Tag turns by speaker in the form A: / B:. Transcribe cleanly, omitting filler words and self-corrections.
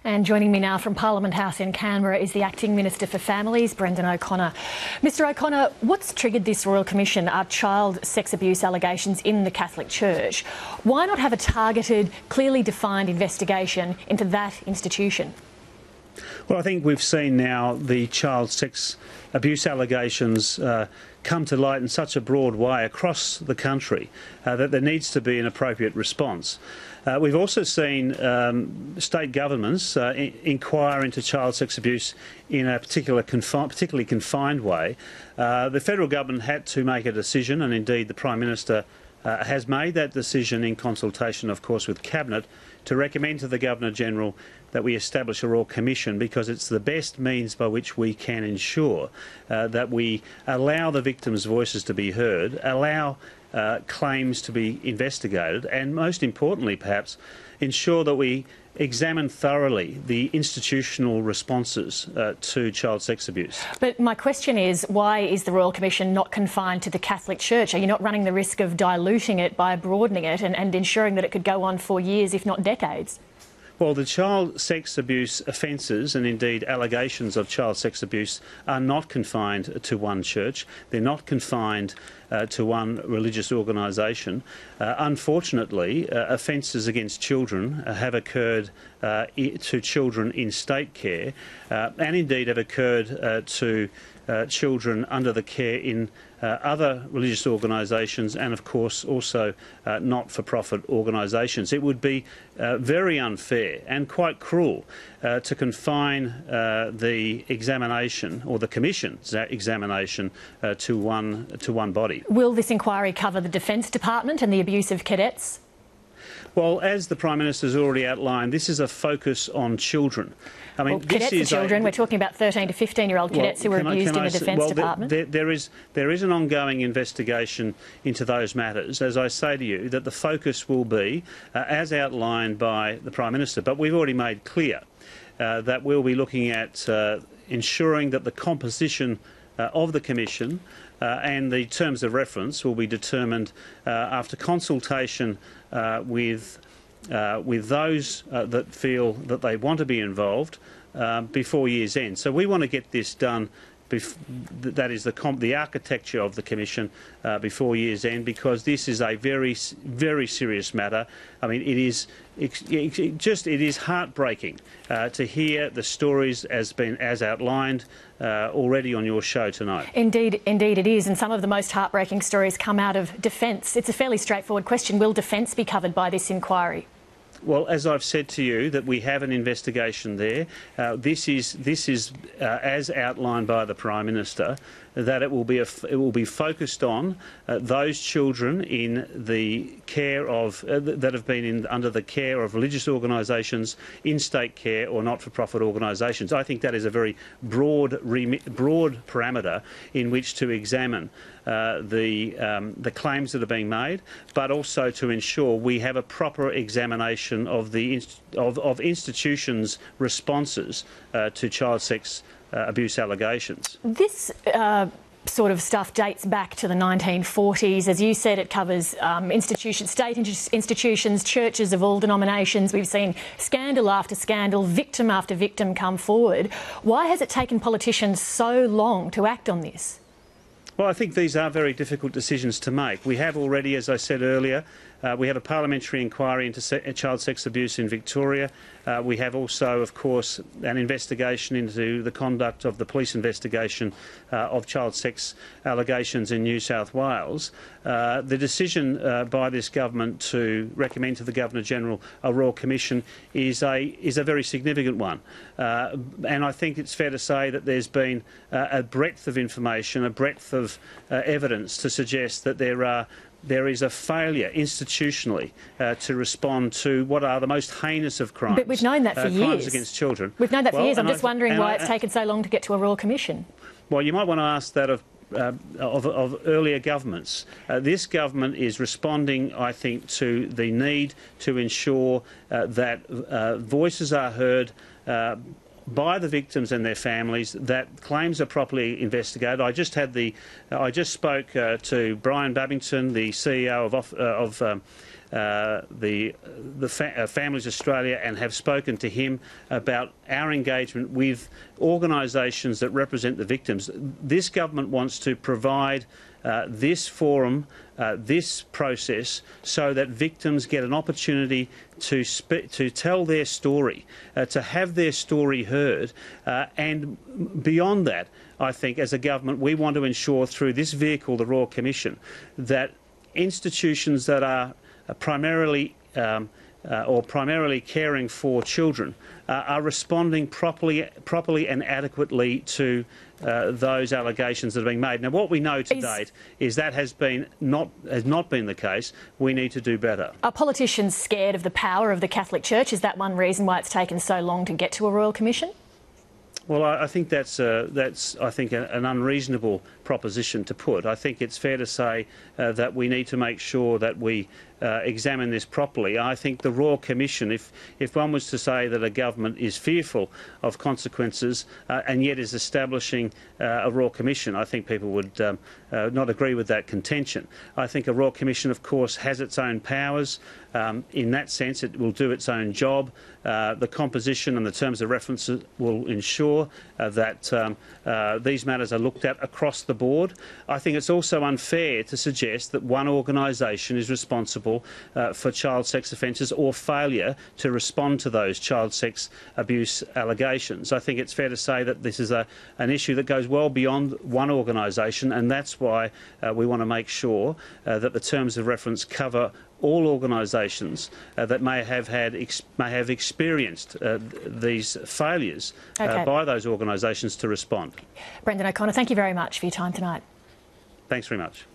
A: And joining me now from Parliament House in Canberra is the Acting Minister for Families, Brendan O'Connor. Mr O'Connor, what's triggered this Royal Commission are child sex abuse allegations in the Catholic Church. Why not have a targeted, clearly defined investigation into that institution?
B: Well, I think we've seen now the child sex abuse allegations come to light in such a broad way across the country that there needs to be an appropriate response. We've also seen state governments inquire into child sex abuse in a particularly confined way. The federal government had to make a decision, and indeed the Prime Minister has made that decision in consultation, of course, with Cabinet, to recommend to the Governor-General that we establish a Royal Commission, because it's the best means by which we can ensure that we allow the victims' voices to be heard, allow claims to be investigated, and most importantly, perhaps, ensure that we examine thoroughly the institutional responses to child sex abuse.
A: But my question is, why is the Royal Commission not confined to the Catholic Church? Are you not running the risk of diluting it by broadening it and ensuring that it could go on for years, if not decades?
B: Well, the child sex abuse offences and indeed allegations of child sex abuse are not confined to one church. They're not confined to one religious organisation. Unfortunately, offences against children have occurred to children in state care and indeed have occurred to children under the care in other religious organisations and, of course, also not-for-profit organisations. It would be very unfair and quite cruel to confine the examination, or the Commission's examination, to one body.
A: Will this inquiry cover the Defence Department and the abuse of cadets?
B: Well, as the Prime Minister has already outlined, this is a focus on children. I mean,
A: well, cadets are children. We're talking about 13 to 15-year-old cadets who were abused in the Defence Department.
B: There is an ongoing investigation into those matters. As I say to you, that the focus will be, as outlined by the Prime Minister, but we've already made clear that we'll be looking at ensuring that the composition of the Commission and the terms of reference will be determined after consultation with those that feel that they want to be involved before year's end. So we want to get this done. That is the architecture of the Commission before year's end, because this is a very serious matter. I mean, it is heartbreaking to hear the stories as outlined already on your show tonight.
A: Indeed it is, and some of the most heartbreaking stories come out of Defence. It's a fairly straightforward question. Will Defence be covered by this inquiry?
B: Well, as I've said to you, that we have an investigation there. This is as outlined by the Prime Minister, that it will be focused on those children in the care of that have been under the care of religious organisations, in state care or not-for-profit organisations. I think that is a very broad parameter in which to examine the claims that are being made, but also to ensure we have a proper examination of the institutions' responses to child sex abuse allegations.
A: This sort of stuff dates back to the 1940s. As you said, it covers state institutions, churches of all denominations. We've seen scandal after scandal, victim after victim come forward. Why has it taken politicians so long to act on this?
B: Well, I think these are very difficult decisions to make. We have already, as I said earlier, we have a parliamentary inquiry into child sex abuse in Victoria. We have also, of course, an investigation into the conduct of the police investigation of child sex allegations in New South Wales. The decision by this government to recommend to the Governor-General a Royal Commission is a very significant one. And I think it's fair to say that there's been a breadth of information, a breadth of evidence to suggest that there is a failure institutionally to respond to what are the most heinous of crimes.
A: But we've known that for years.
B: Crimes against children.
A: We've known that for years. I'm just wondering why it's taken so long to get to a Royal Commission.
B: Well, you might want to ask that of earlier governments. This government is responding, I think, to the need to ensure that voices are heard by the victims and their families, that claims are properly investigated. I just spoke to Brian Babington, the CEO of Families Australia and have spoken to him about our engagement with organisations that represent the victims. This government wants to provide this forum, this process, so that victims get an opportunity to tell their story, to have their story heard, and beyond that, I think as a government we want to ensure through this vehicle, the Royal Commission, that institutions that are primarily caring for children are responding properly and adequately to those allegations that are being made. Now, what we know to date is that has not been the case. We need to do better. Are
A: politicians scared of the power of the Catholic Church? Is that one reason why it's taken so long to get to a Royal Commission?
B: Well, I think that's an unreasonable proposition to put. I think it's fair to say that we need to make sure that we examine this properly. I think the Royal Commission, if one was to say that a government is fearful of consequences and yet is establishing a Royal Commission, I think people would not agree with that contention. I think a Royal Commission, of course, has its own powers. In that sense, it will do its own job. The composition and the terms of reference will ensure that these matters are looked at across the board. I think it's also unfair to suggest that one organisation is responsible for child sex offences or failure to respond to those child sex abuse allegations. I think it's fair to say that this is an issue that goes well beyond one organisation, and that's why we want to make sure that the terms of reference cover all organisations that may have experienced these failures by those organisations to respond.
A: Brendan O'Connor, thank you very much for your time tonight.
B: Thanks very much.